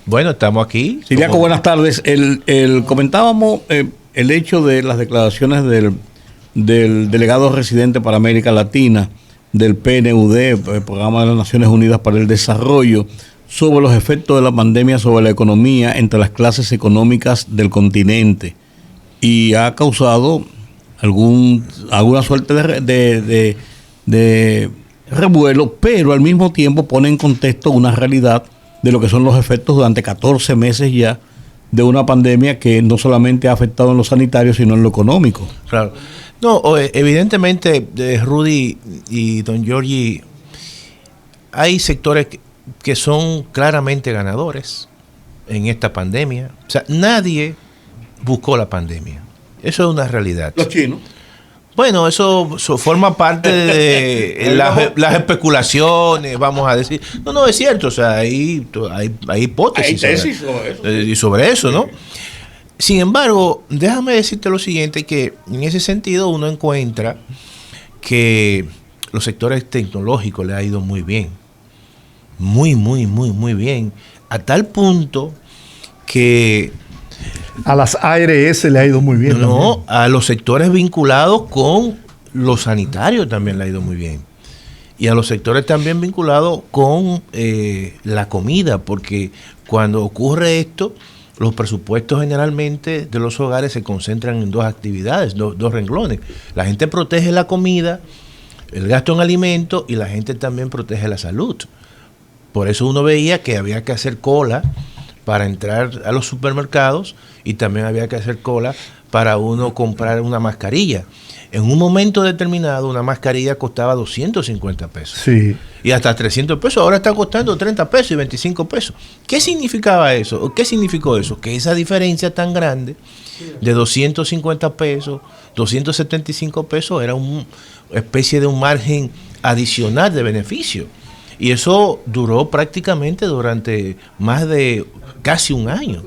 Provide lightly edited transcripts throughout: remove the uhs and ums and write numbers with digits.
Bueno, estamos aquí. Siriaco, buenas tardes. Comentábamos el hecho de las declaraciones del delegado residente para América Latina del PNUD, el Programa de las Naciones Unidas para el Desarrollo, sobre los efectos de la pandemia sobre la economía entre las clases económicas del continente, y ha causado alguna suerte de revuelo, pero al mismo tiempo pone en contexto una realidad de lo que son los efectos durante 14 meses ya de una pandemia que no solamente ha afectado en lo sanitario, sino en lo económico. Claro. No, evidentemente, Rudy y don Giorgi, hay sectores que son claramente ganadores en esta pandemia. O sea, nadie buscó la pandemia. Eso es una realidad. Los chinos. Bueno, eso forma parte de las especulaciones, vamos a decir. No, es cierto, o sea, hay hipótesis. Hay tesis sobre eso. Sobre eso, ¿no? Sin embargo, déjame decirte lo siguiente, que en ese sentido uno encuentra que los sectores tecnológicos le ha ido muy bien. Muy bien. A tal punto que... A las ARS le ha ido muy bien. No, también. A los sectores vinculados con los sanitarios también le ha ido muy bien. Y a los sectores también vinculados con la comida, porque cuando ocurre esto, los presupuestos generalmente de los hogares se concentran en dos actividades, dos renglones. La gente protege la comida, el gasto en alimentos, y la gente también protege la salud. Por eso uno veía que había que hacer cola para entrar a los supermercados, y también había que hacer cola para uno comprar una mascarilla. En un momento determinado, una mascarilla costaba 250 pesos. Sí. Y hasta 300 pesos. Ahora está costando 30 pesos y 25 pesos. ¿Qué significaba eso? ¿Qué significó eso? Que esa diferencia tan grande de 250 pesos, 275 pesos, era una especie de un margen adicional de beneficio. Y eso duró prácticamente durante más de casi un año.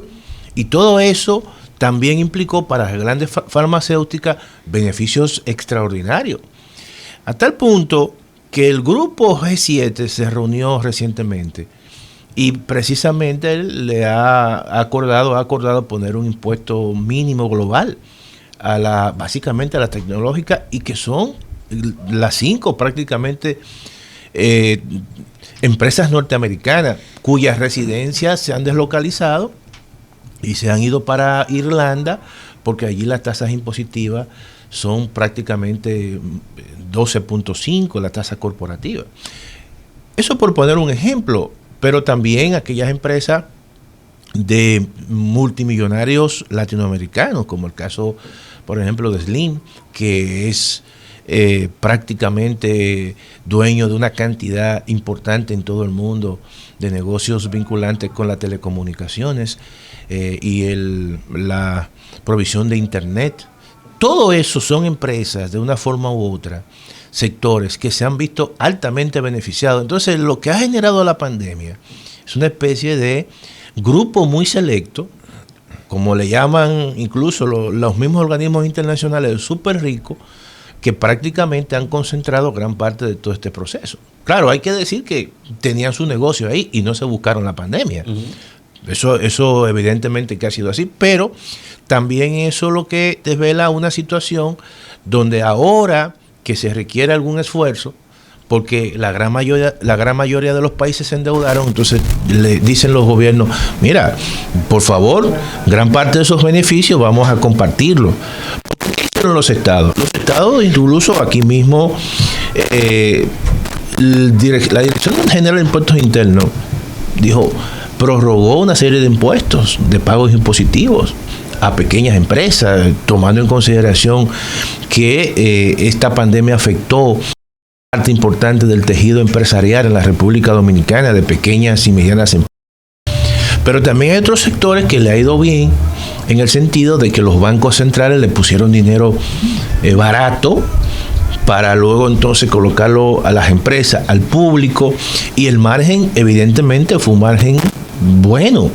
Y todo eso también implicó para las grandes farmacéuticas beneficios extraordinarios. A tal punto que el grupo G7 se reunió recientemente y precisamente él le ha acordado poner un impuesto mínimo global básicamente a la tecnológica, y que son las 5 prácticamente empresas norteamericanas cuyas residencias se han deslocalizado y se han ido para Irlanda, porque allí las tasas impositivas son prácticamente 12.5, la tasa corporativa. Eso por poner un ejemplo, pero también aquellas empresas de multimillonarios latinoamericanos, como el caso, por ejemplo, de Slim, que es prácticamente dueño de una cantidad importante en todo el mundo de negocios vinculantes con las telecomunicaciones y la provisión de internet. Todo eso son empresas, de una forma u otra, sectores que se han visto altamente beneficiados. Entonces, lo que ha generado la pandemia es una especie de grupo muy selecto, como le llaman incluso los mismos organismos internacionales, súper ricos, que prácticamente han concentrado gran parte de todo este proceso. Claro, hay que decir que tenían su negocio ahí y no se buscaron la pandemia. Uh-huh. Eso evidentemente que ha sido así, pero también eso lo que desvela una situación donde ahora que se requiere algún esfuerzo, porque la gran mayoría de los países se endeudaron, entonces le dicen los gobiernos, mira, por favor, gran parte de esos beneficios vamos a compartirlos. Los estados, incluso aquí mismo, la Dirección General de Impuestos Internos prorrogó una serie de impuestos, de pagos impositivos a pequeñas empresas, tomando en consideración que esta pandemia afectó parte importante del tejido empresarial en la República Dominicana, de pequeñas y medianas empresas. Pero también hay otros sectores que le ha ido bien, en el sentido de que los bancos centrales le pusieron dinero barato para luego entonces colocarlo a las empresas, al público, y el margen evidentemente fue un margen bueno.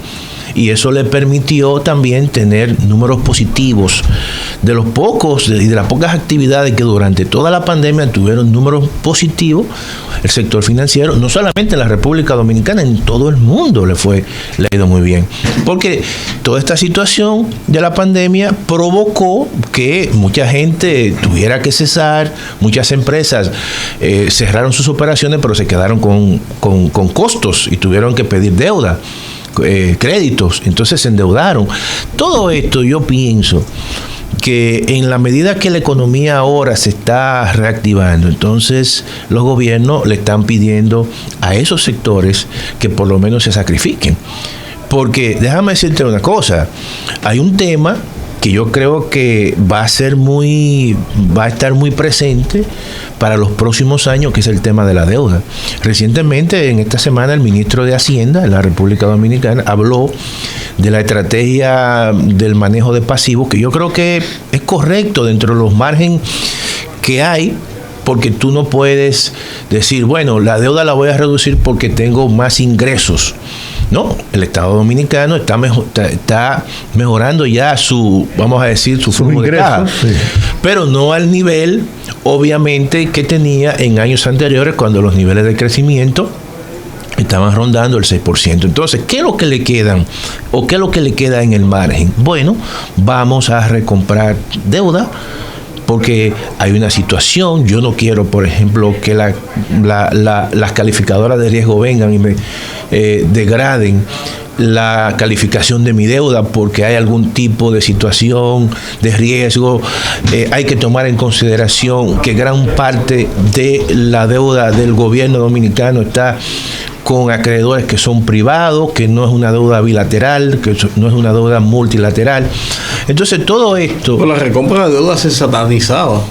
y eso le permitió también tener números positivos. De los pocos y de las pocas actividades que durante toda la pandemia tuvieron números positivos, el sector financiero, no solamente en la República Dominicana, en todo el mundo le ha ido muy bien. Porque toda esta situación de la pandemia provocó que mucha gente tuviera que cesar, muchas empresas cerraron sus operaciones, pero se quedaron con costos y tuvieron que pedir deuda, créditos, entonces se endeudaron. Todo esto yo pienso que en la medida que la economía ahora se está reactivando, entonces los gobiernos le están pidiendo a esos sectores que por lo menos se sacrifiquen. Porque déjame decirte una cosa, hay un tema que yo creo que va a estar muy presente para los próximos años, que es el tema de la deuda. Recientemente, en esta semana, el ministro de Hacienda de la República Dominicana habló de la estrategia del manejo de pasivos, que yo creo que es correcto dentro de los márgenes que hay, porque tú no puedes decir, bueno, la deuda la voy a reducir porque tengo más ingresos. No, el Estado Dominicano está mejorando ya su flujo de caja, sí, pero no al nivel, obviamente, que tenía en años anteriores, cuando los niveles de crecimiento estaban rondando el 6%. Entonces, ¿qué es lo que le quedan? ¿O qué es lo que le queda en el margen? Bueno, vamos a recomprar deuda, porque hay una situación. Yo no quiero, por ejemplo, que las calificadoras de riesgo vengan y me degraden la calificación de mi deuda porque hay algún tipo de situación de riesgo. Hay que tomar en consideración que gran parte de la deuda del gobierno dominicano está con acreedores que son privados, que no es una deuda bilateral, que no es una deuda multilateral. Entonces todo esto... Con la recompra de deuda se satanizaba.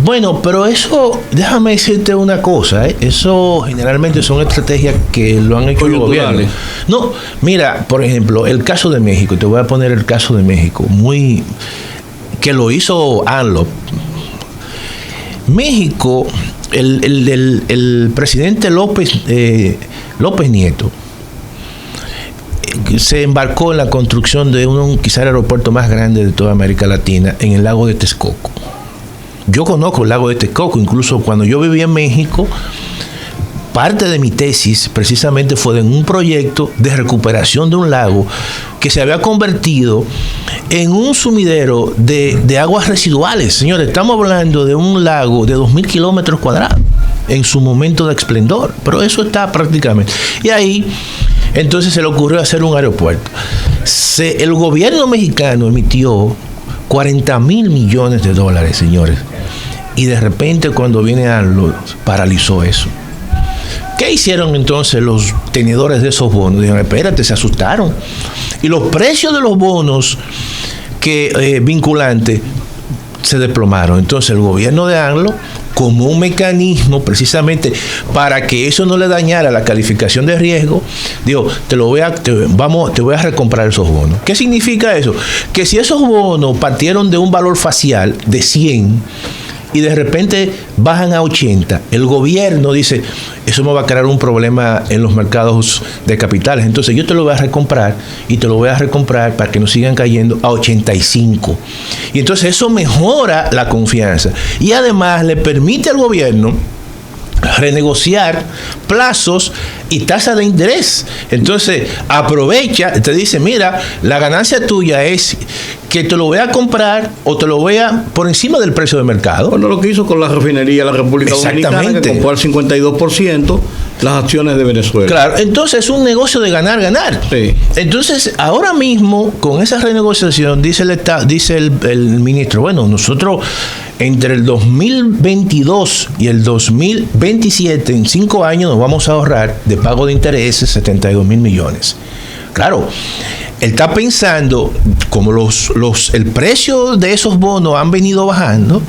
Bueno, pero eso, déjame decirte una cosa, eso generalmente son estrategias que lo han hecho los gobiernos. No, mira, por ejemplo, el caso de México, te voy a poner el caso de México, que lo hizo ANLO. México, el presidente López Nieto se embarcó en la construcción de quizá el aeropuerto más grande de toda América Latina, en el lago de Texcoco. Yo conozco el lago de Texcoco, incluso cuando yo vivía en México, parte de mi tesis precisamente fue en un proyecto de recuperación de un lago que se había convertido en un sumidero de aguas residuales. Señores, estamos hablando de un lago de 2.000 kilómetros cuadrados en su momento de esplendor, pero eso está prácticamente. Y ahí entonces se le ocurrió hacer un aeropuerto. El gobierno mexicano emitió 40,000 millones de dólares, señores. Y de repente, cuando viene ANLO, paralizó eso. ¿Qué hicieron entonces los tenedores de esos bonos? Dijeron, espérate, se asustaron. Y los precios de los bonos vinculantes se desplomaron. Entonces el gobierno de ANLO, como un mecanismo precisamente para que eso no le dañara la calificación de riesgo, digo, te voy a recomprar esos bonos. ¿Qué significa eso? Que si esos bonos partieron de un valor facial de 100 y de repente bajan a 80, el gobierno dice, eso me va a crear un problema en los mercados de capitales, entonces yo te lo voy a recomprar y te lo voy a recomprar para que no sigan cayendo a 85. Y entonces eso mejora la confianza y además le permite al gobierno renegociar plazos y tasas de interés. Entonces aprovecha, te dice, mira, la ganancia tuya es que te lo voy a comprar o te lo voy a por encima del precio de mercado. Bueno, lo que hizo con la refinería de la República Dominicana, que compró al 52% las acciones de Venezuela. Claro, entonces es un negocio de ganar. Sí. Entonces, ahora mismo, con esa renegociación, dice el ministro, bueno, nosotros entre el 2022 y el 2027, en 5 años, nos vamos a ahorrar de pago de intereses 72,000 millones. Claro, él está pensando, como el precio de esos bonos han venido bajando,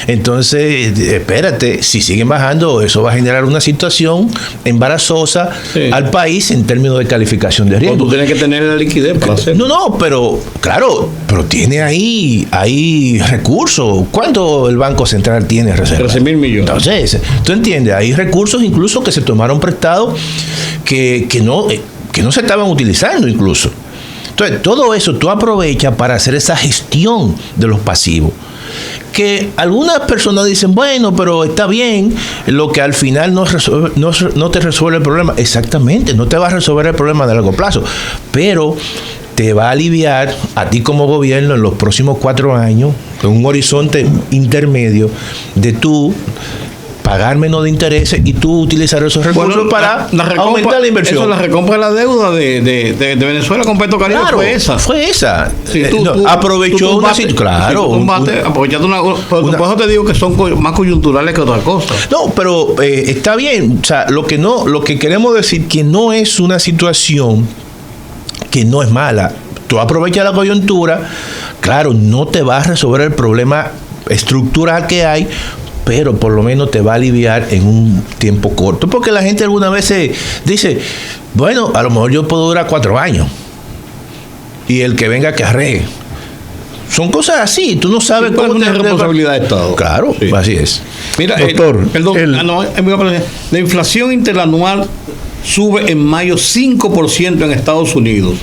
entonces, espérate, si siguen bajando, eso va a generar una situación embarazosa al país en términos de calificación de riesgo. Tú tienes que tener la liquidez para hacerlo. No, pero claro, pero tiene ahí recursos. ¿Cuánto el Banco Central tiene reserva? 13,000 millones. Entonces, tú entiendes, hay recursos incluso que se tomaron prestados que que no se estaban utilizando incluso. Entonces, todo eso tú aprovechas para hacer esa gestión de los pasivos. Que algunas personas dicen, bueno, pero está bien, lo que al final no te resuelve el problema. Exactamente, no te va a resolver el problema de largo plazo, pero te va a aliviar a ti como gobierno en los próximos 4 años, con un horizonte intermedio de tú pagar menos de intereses y tú utilizar esos recursos para aumentar la inversión. Eso, la recompra de la deuda de Venezuela con Petrocaribe, claro, fue esa. Sí, aprovechó una situación. Claro. Aprovechaste por eso te digo que son más coyunturales que otra cosa. No, pero está bien. O sea, lo que queremos decir que no es una situación que no es mala. Tú aprovechas la coyuntura, claro, no te va a resolver el problema estructural que hay, pero por lo menos te va a aliviar en un tiempo corto. Porque la gente alguna vez dice, bueno, a lo mejor yo puedo durar 4 años. Y el que venga que arregle. Son cosas así, tú no sabes cómo es una responsabilidad de Estado. Claro, sí. Así es. Mira, doctor, la inflación interanual sube en mayo 5% en Estados Unidos,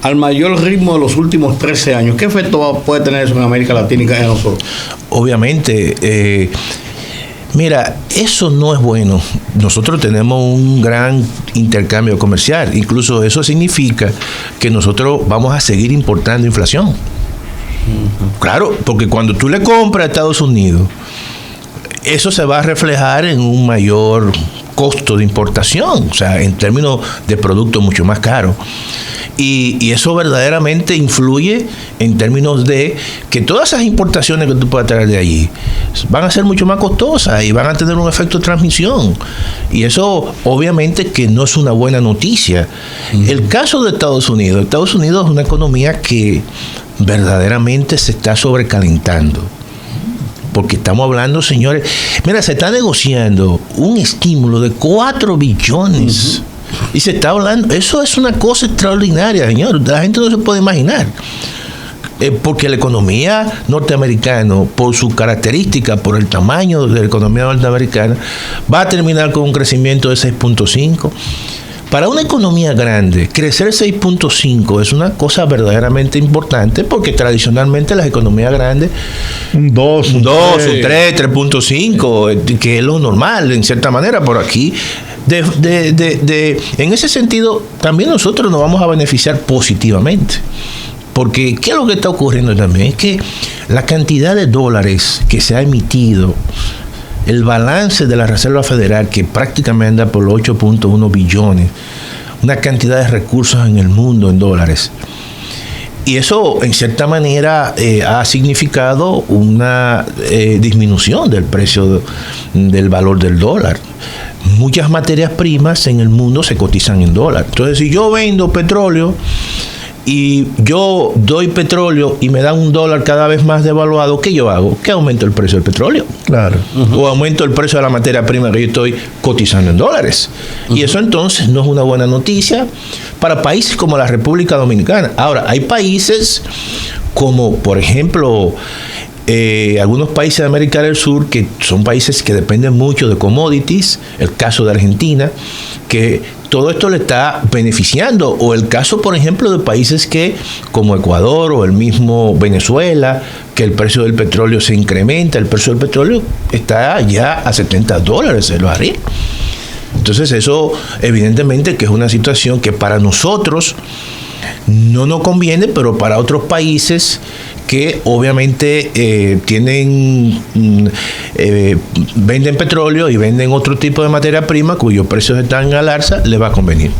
al mayor ritmo de los últimos 13 años. ¿Qué efecto puede tener eso en América Latina y en nosotros? Obviamente, mira, eso no es bueno. Nosotros tenemos un gran intercambio comercial. Incluso eso significa que nosotros vamos a seguir importando inflación. Uh-huh. Claro, porque cuando tú le compras a Estados Unidos, eso se va a reflejar en un mayor costo de importación, o sea, en términos de productos mucho más caros. Y eso verdaderamente influye en términos de que todas esas importaciones que tú puedas traer de allí van a ser mucho más costosas y van a tener un efecto de transmisión. Y eso obviamente que no es una buena noticia. Uh-huh. El caso de Estados Unidos es una economía que verdaderamente se está sobrecalentando. Porque estamos hablando, señores, mira, se está negociando un estímulo de 4 billones. Uh-huh. Y se está hablando, eso es una cosa extraordinaria, señor. La gente no se puede imaginar. Porque la economía norteamericana, por su característica, por el tamaño de la economía norteamericana, va a terminar con un crecimiento de 6.5. Para una economía grande, crecer 6.5 es una cosa verdaderamente importante, porque tradicionalmente las economías grandes un 2, un 3, 3.5, que es lo normal en cierta manera. Por aquí, en ese sentido, también nosotros nos vamos a beneficiar positivamente. Porque ¿qué es lo que está ocurriendo también? Es que la cantidad de dólares que se ha emitido, el balance de la Reserva Federal, que prácticamente anda por los 8.1 billones, una cantidad de recursos en el mundo en dólares. Y eso, en cierta manera, ha significado una disminución del precio del valor del dólar. Muchas materias primas en el mundo se cotizan en dólar. Entonces, si yo vendo petróleo y yo doy petróleo y me dan $1 cada vez más devaluado, ¿qué yo hago? Que aumento el precio del petróleo. Claro. Uh-huh. O aumento el precio de la materia prima que yo estoy cotizando en dólares. Uh-huh. Y eso entonces no es una buena noticia para países como la República Dominicana. Ahora, hay países como, por ejemplo, algunos países de América del Sur, que son países que dependen mucho de commodities, el caso de Argentina, que todo esto le está beneficiando, o el caso, por ejemplo, de países que, como Ecuador o el mismo Venezuela, que el precio del petróleo se incrementa, el precio del petróleo está ya a $70 el barril. Entonces eso evidentemente que es una situación que para nosotros no nos conviene, pero para otros países que obviamente venden petróleo y venden otro tipo de materia prima cuyos precios están al alza, les va a convenir.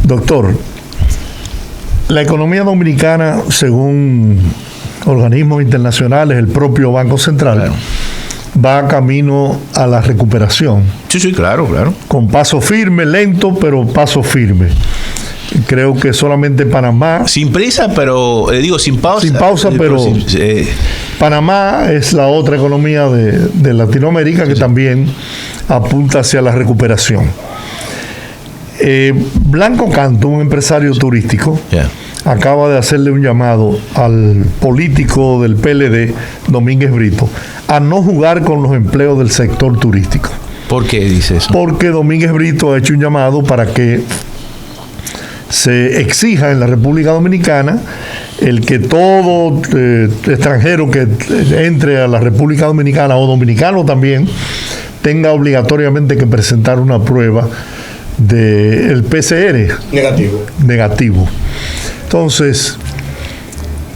Doctor, la economía dominicana, según organismos internacionales, el propio Banco Central, claro, va camino a la recuperación. Sí, claro. Con paso firme, lento, pero paso firme. Creo que solamente Panamá... Sin prisa, pero... sin pausa. Sin pausa, pero... Panamá es la otra economía de Latinoamérica que también apunta hacia la recuperación. Blanco Canto, un empresario turístico, acaba de hacerle un llamado al político del PLD, Domínguez Brito, a no jugar con los empleos del sector turístico. ¿Por qué dice eso? Porque Domínguez Brito ha hecho un llamado para que se exija en la República Dominicana el que todo extranjero que entre a la República Dominicana o dominicano también tenga obligatoriamente que presentar una prueba del PCR negativo. Entonces,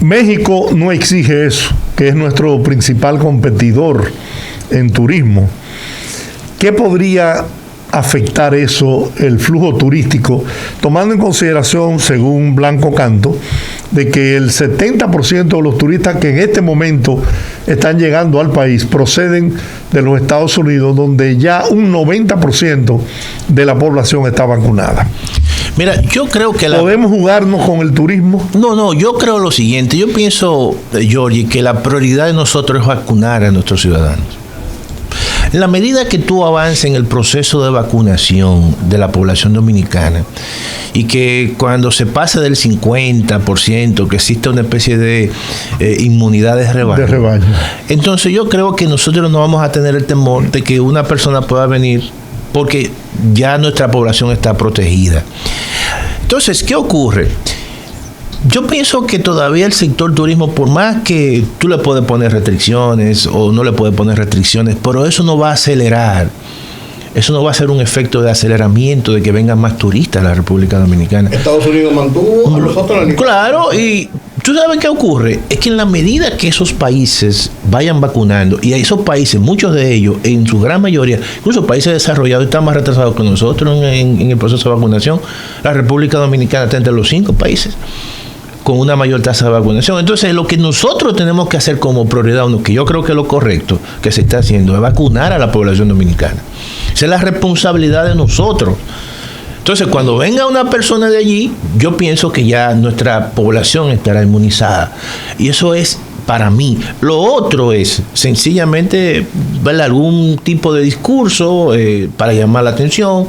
México no exige eso, que es nuestro principal competidor en turismo. ¿Qué podría afectar eso, el flujo turístico, tomando en consideración, según Blanco Canto, de que el 70% de los turistas que en este momento están llegando al país proceden de los Estados Unidos, donde ya un 90% de la población está vacunada? Mira, yo creo que ¿podemos jugarnos con el turismo? No, yo creo lo siguiente. Yo pienso, Giorgi, que la prioridad de nosotros es vacunar a nuestros ciudadanos. En la medida que tú avances en el proceso de vacunación de la población dominicana y que cuando se pase del 50%, que exista una especie de inmunidad de rebaño, entonces yo creo que nosotros no vamos a tener el temor de que una persona pueda venir porque ya nuestra población está protegida. Entonces, ¿qué ocurre? Yo pienso que todavía el sector turismo, por más que tú le puedes poner restricciones o no le puedes poner restricciones, pero eso no va a acelerar. Eso no va a ser un efecto de aceleramiento de que vengan más turistas a la República Dominicana. Estados Unidos mantuvo a nosotros. Claro, y tú sabes qué ocurre. Es que en la medida que esos países vayan vacunando, y a esos países, muchos de ellos, en su gran mayoría, incluso países desarrollados, están más retrasados que nosotros en el proceso de vacunación. La República Dominicana está entre los 5 países con una mayor tasa de vacunación. Entonces, lo que nosotros tenemos que hacer como prioridad, que yo creo que es lo correcto que se está haciendo, es vacunar a la población dominicana. Esa es la responsabilidad de nosotros. Entonces, cuando venga una persona de allí, yo pienso que ya nuestra población estará inmunizada. Y eso es para mí. Lo otro es sencillamente algún tipo de discurso para llamar la atención,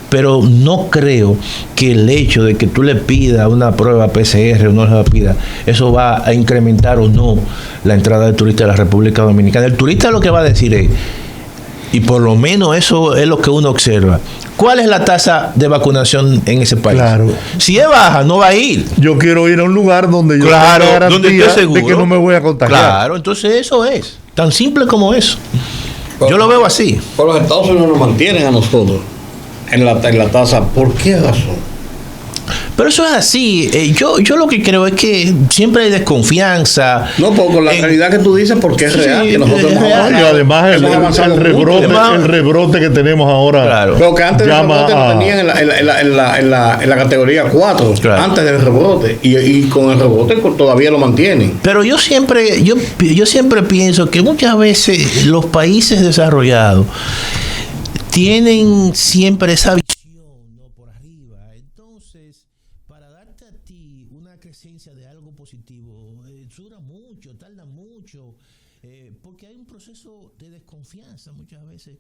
pero no creo que el hecho de que tú le pidas una prueba PCR o no se la pida, eso va a incrementar o no la entrada de turistas a la República Dominicana. El turista lo que va a decir es, y por lo menos eso es lo que uno observa, ¿cuál es la tasa de vacunación en ese país? Claro. Si es baja, no va a ir. Yo quiero ir a un lugar donde yo tenga garantía de que no me voy a contagiar. Claro, entonces eso es tan simple como eso. Yo lo veo así. Pero los Estados Unidos nos mantienen a nosotros en la tasa. ¿Por qué razón? Pero eso es así. Yo lo que creo es que siempre hay desconfianza. No, porque la realidad que tú dices, porque es real. Que nosotros y además el rebrote que tenemos ahora. Claro. Pero que antes del rebrote lo tenían en la categoría 4. Claro. Antes del rebrote. Y con el rebote todavía lo mantienen. Pero yo siempre pienso que muchas veces los países desarrollados tienen siempre esa visión por arriba. Entonces, para darte a ti una crecencia de algo positivo, tarda mucho, porque hay un proceso de desconfianza muchas veces.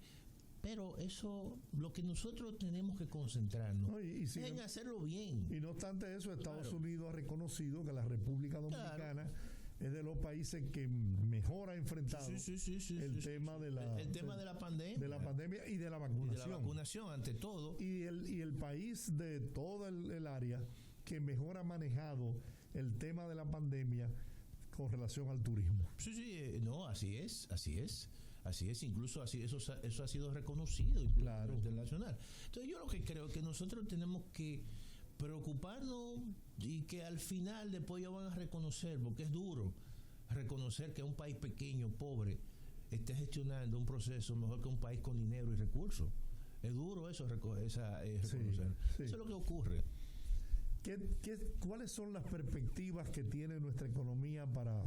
Pero eso, lo que nosotros tenemos que concentrarnos es en hacerlo bien. Y no obstante eso, Estados Unidos ha reconocido que la República Dominicana es de los países que mejor ha enfrentado el tema de la pandemia y de la vacunación. Ante todo. Y el país de todo el área que mejor ha manejado el tema de la pandemia con relación al turismo. Así es, incluso eso ha sido reconocido, claro, internacional. Entonces yo lo que creo es que nosotros tenemos que preocuparnos y que al final después ellos van a reconocer, porque es duro reconocer que un país pequeño, pobre, esté gestionando un proceso mejor que un país con dinero y recursos. Es duro eso, reconocer. Sí. Eso es lo que ocurre. ¿Cuáles son las perspectivas que tiene nuestra economía para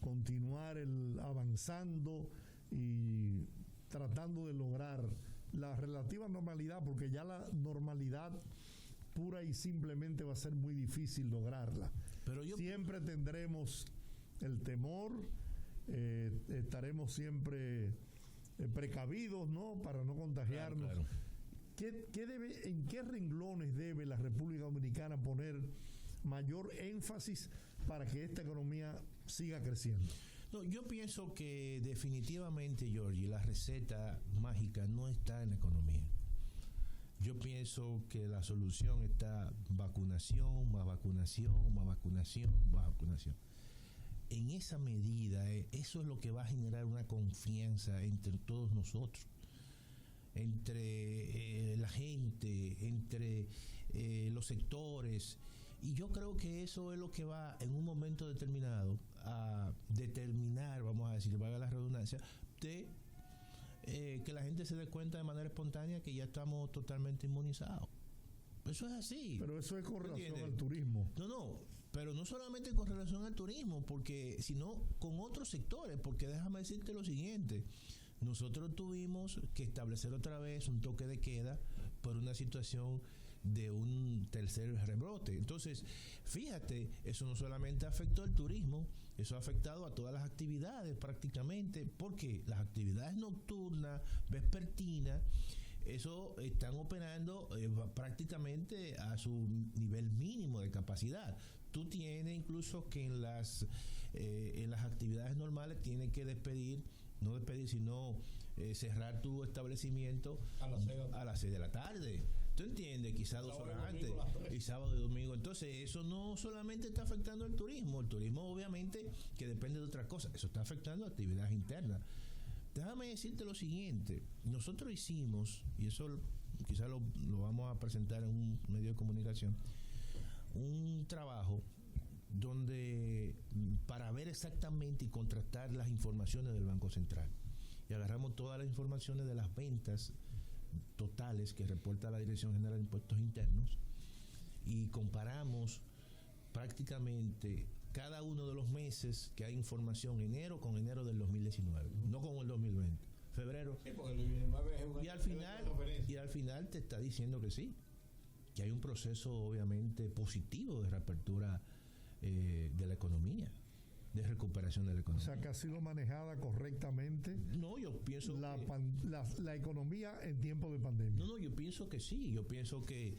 continuar avanzando y tratando de lograr la relativa normalidad? Porque ya la normalidad pura y simplemente va a ser muy difícil lograrla. Pero siempre tendremos el temor, estaremos siempre precavidos, ¿no?, para no contagiarnos. Claro. ¿En qué renglones debe la República Dominicana poner mayor énfasis para que esta economía siga creciendo? No, yo pienso que definitivamente, Giorgi, la receta mágica no está en la economía. Yo pienso que la solución está vacunación, más vacunación, más vacunación, más vacunación. En esa medida, eso es lo que va a generar una confianza entre todos nosotros, entre la gente, entre los sectores. Y yo creo que eso es lo que va en un momento determinado a determinar, vamos a decir, valga la redundancia, de que la gente se dé cuenta de manera espontánea que ya estamos totalmente inmunizados. Eso es así. Pero eso es con relación al turismo. No, pero no solamente con relación al turismo, sino con otros sectores, porque déjame decirte lo siguiente. Nosotros tuvimos que establecer otra vez un toque de queda por una situación de un tercer rebrote. Entonces, fíjate, eso no solamente afectó al turismo, eso ha afectado a todas las actividades prácticamente, porque las actividades nocturnas, vespertinas, eso están operando prácticamente a su nivel mínimo de capacidad. Tú tienes incluso que en las actividades normales tienes que sino cerrar tu establecimiento a las 6 de la tarde. ¿Tú entiendes? Quizás 2 horas antes, y sábado y domingo. Entonces, eso no solamente está afectando al turismo. El turismo, obviamente, que depende de otras cosas. Eso está afectando a actividades internas. Déjame decirte lo siguiente. Nosotros hicimos, y eso quizás lo vamos a presentar en un medio de comunicación, un trabajo donde para ver exactamente y contrastar las informaciones del Banco Central. Y agarramos todas las informaciones de las ventas totales que reporta la Dirección General de Impuestos Internos y comparamos prácticamente cada uno de los meses que hay información, enero con enero del 2019, no con el 2020, febrero. Sí, porque el 2019 es un y al final te está diciendo que sí, que hay un proceso obviamente positivo de reapertura de la economía, de recuperación de la economía. O sea, que ha sido manejada correctamente. No, yo pienso la economía en tiempo de pandemia. No, yo pienso que sí. Yo pienso que,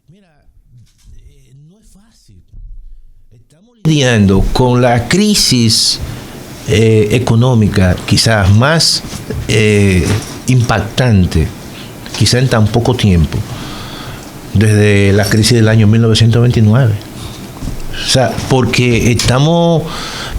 mira, no es fácil. Estamos lidiando con la crisis económica quizás más impactante, quizás en tan poco tiempo, desde la crisis del año 1929. O sea, porque estamos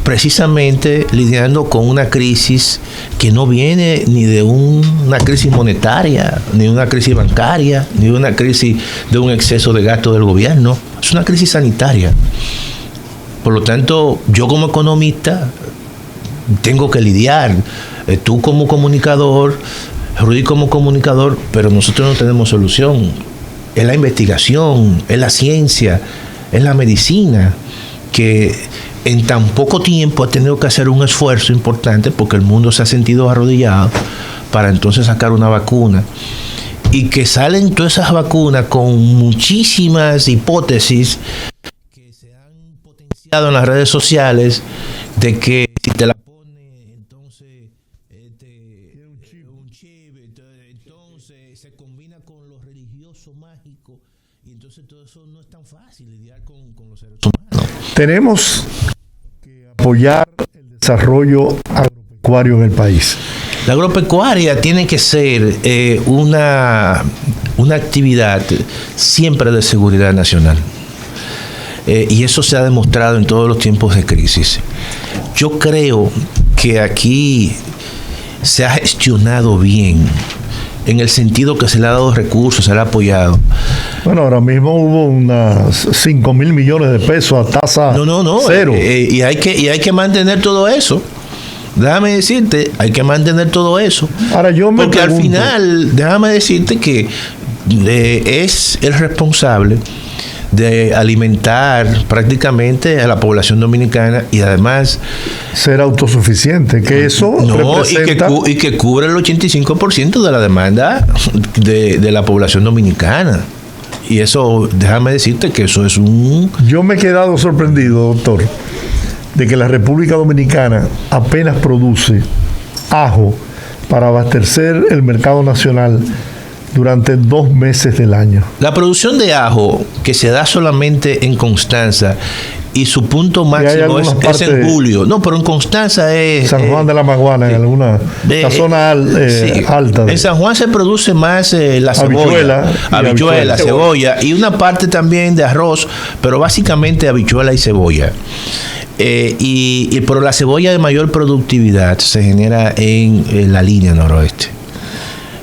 precisamente lidiando con una crisis que no viene ni de una crisis monetaria, ni de una crisis bancaria, ni de una crisis de un exceso de gasto del gobierno. Es una crisis sanitaria. Por lo tanto, yo como economista tengo que lidiar, tú como comunicador, Rudy como comunicador, pero nosotros no tenemos solución. Es la investigación, es la ciencia, es la medicina, que en tan poco tiempo ha tenido que hacer un esfuerzo importante porque el mundo se ha sentido arrodillado para entonces sacar una vacuna, y que salen todas esas vacunas con muchísimas hipótesis que se han potenciado en las redes sociales, de que si te la pone entonces un chip, entonces se combina con lo religioso mágico, y entonces todo eso no es tan fácil lidiar con los seres humanos. Tenemos que apoyar el desarrollo agropecuario en el país. La agropecuaria tiene que ser una actividad siempre de seguridad nacional. Y eso se ha demostrado en todos los tiempos de crisis. Yo creo que aquí se ha gestionado bien, en el sentido que se le ha dado recursos, se le ha apoyado. Bueno, ahora mismo hubo unas 5,000 millones de pesos a tasa cero. Y hay que mantener todo eso. Déjame decirte, hay que mantener todo eso. Ahora yo me porque pregunto, al final, déjame decirte que es el responsable de alimentar prácticamente a la población dominicana, y además ser autosuficiente, que eso representa... y que cubre el 85% de la demanda de la población dominicana. Y eso, déjame decirte que eso es un... Yo me he quedado sorprendido, doctor, de que la República Dominicana apenas produce ajo para abastecer el mercado nacional durante 2 meses del año. La producción de ajo que se da solamente en Constanza y su punto máximo es en julio. No, pero en Constanza es... San Juan de la Maguana, en alguna la zona alta. En San Juan se produce más la cebolla, habichuela, cebolla y una parte también de arroz, pero básicamente habichuela y cebolla. Pero la cebolla de mayor productividad se genera en la línea noroeste.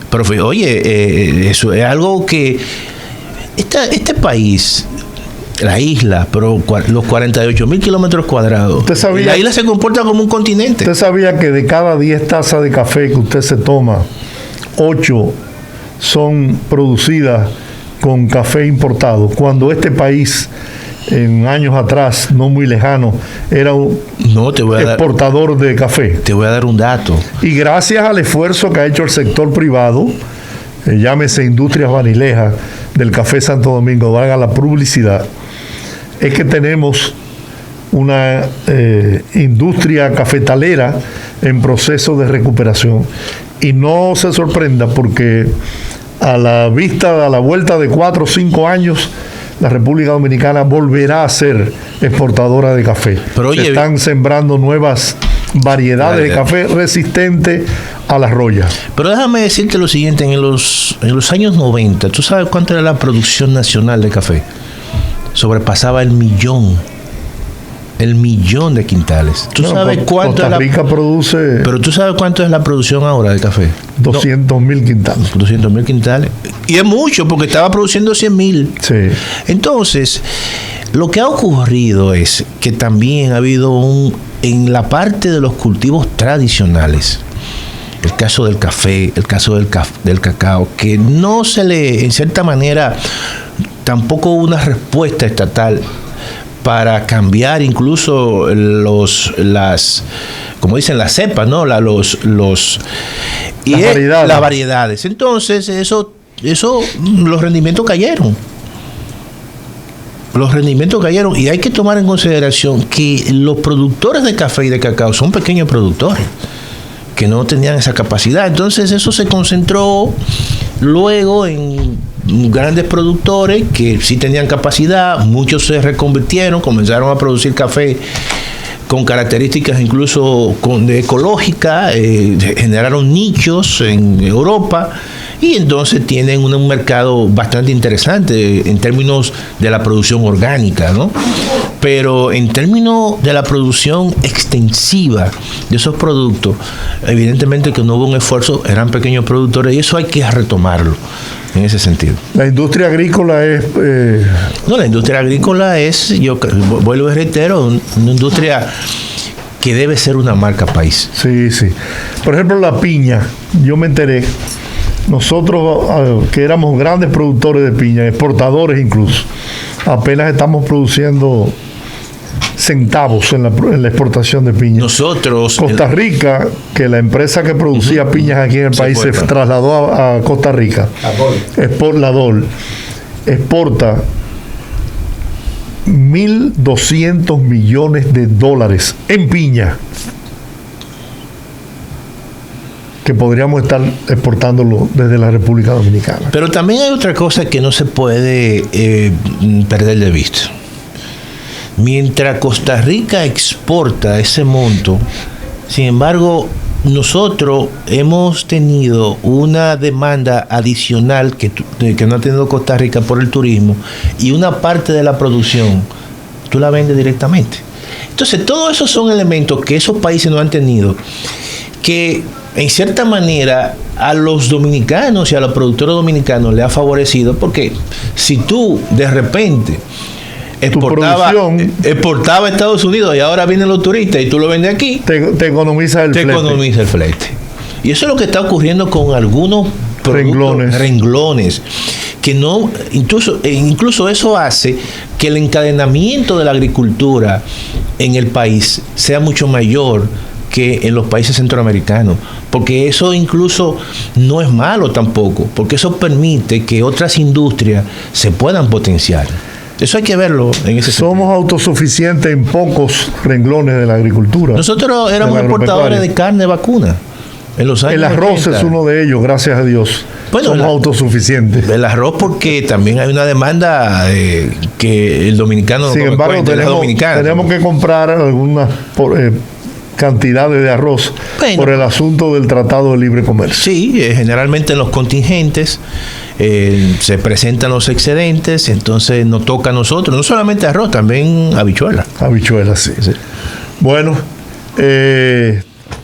Pero oye, eso es algo que este país, la isla, pero los 48,000 kilómetros cuadrados, la isla se comporta como un continente. ¿Usted sabía que de cada 10 tazas de café que usted se toma, 8 son producidas con café importado? Cuando este país, en años atrás, no muy lejano, era un exportador de café. Te voy a dar un dato. Y gracias al esfuerzo que ha hecho el sector privado, llámese Industrias Vanilejas del Café Santo Domingo, valga la publicidad, es que tenemos una industria cafetalera en proceso de recuperación. Y no se sorprenda porque a la vuelta de 4 o 5 años, la República Dominicana volverá a ser exportadora de café. Pero oye, están sembrando nuevas variedades de café resistentes a las rollas. Pero déjame decirte lo siguiente, en los años 90, ¿tú sabes cuánto era la producción nacional de café? Sobrepasaba el millón de quintales. ¿Tú sabes cuánto Costa Rica produce? Pero ¿tú sabes cuánto es la producción ahora de café? 200,000 quintales. 200,000 quintales. Y es mucho porque estaba produciendo 100,000. Sí. Entonces, lo que ha ocurrido es que también ha habido en la parte de los cultivos tradicionales, el caso del café, el caso del cacao, que no se le, en cierta manera, tampoco hubo una respuesta estatal para cambiar incluso como dicen, las cepas, ¿no? Las variedades. Entonces, eso los rendimientos cayeron. Y hay que tomar en consideración que los productores de café y de cacao son pequeños productores que no tenían esa capacidad. Entonces eso se concentró luego en grandes productores que sí tenían capacidad, muchos se reconvirtieron, comenzaron a producir café con características incluso ecológicas, generaron nichos en Europa y entonces tienen un mercado bastante interesante en términos de la producción orgánica, ¿no? Pero en términos de la producción extensiva de esos productos, evidentemente que no hubo un esfuerzo, eran pequeños productores y eso hay que retomarlo en ese sentido. La industria agrícola es... No, la industria agrícola es, yo vuelvo y reitero, una industria que debe ser una marca país. Sí, sí. Por ejemplo, la piña, yo me enteré, nosotros que éramos grandes productores de piña, exportadores incluso, apenas estamos produciendo centavos en la exportación de piña. Nosotros... Costa Rica, que la empresa que producía piñas aquí en el país se trasladó a Costa Rica. La DOL exporta $1,200 millones en piña, que podríamos estar exportándolo desde la República Dominicana. Pero también hay otra cosa que no se puede perder de vista. Mientras Costa Rica exporta ese monto, sin embargo, nosotros hemos tenido una demanda adicional que no ha tenido Costa Rica por el turismo, y una parte de la producción tú la vendes directamente. Entonces, todos esos son elementos que esos países no han tenido, que en cierta manera a los dominicanos y a los productores dominicanos le ha favorecido, porque si tú de repente exportaba a Estados Unidos y ahora vienen los turistas y tú lo vendes aquí, te economiza el flete. Y eso es lo que está ocurriendo con algunos renglones que no, incluso eso hace que el encadenamiento de la agricultura en el país sea mucho mayor que en los países centroamericanos, porque eso incluso no es malo tampoco, porque eso permite que otras industrias se puedan potenciar. Eso hay que verlo en ese sentido. Somos autosuficientes en pocos renglones de la agricultura. Nosotros éramos exportadores de carne vacuna. En los años el arroz 80. es uno de ellos, gracias a Dios. Bueno, somos autosuficientes. El arroz, porque también hay una demanda que el dominicano Sin embargo, tenemos que comprar algunas cantidades de arroz por el asunto del Tratado de Libre Comercio. Sí, generalmente en los contingentes se presentan los excedentes, entonces nos toca a nosotros, no solamente arroz, también habichuela. Habichuelas, sí. Bueno,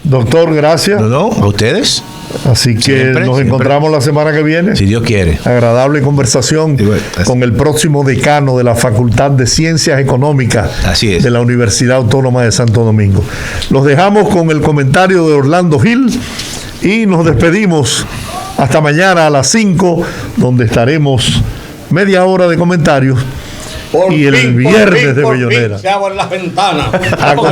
doctor, gracias. No, a ustedes. Así que nos encontramos la semana que viene. Si Dios quiere. Agradable conversación con el próximo decano de la Facultad de Ciencias Económicas de la Universidad Autónoma de Santo Domingo. Los dejamos con el comentario de Orlando Gil y nos despedimos hasta mañana a las 5, donde estaremos media hora de comentarios y el viernes de Bellonera. Se abren las ventanas.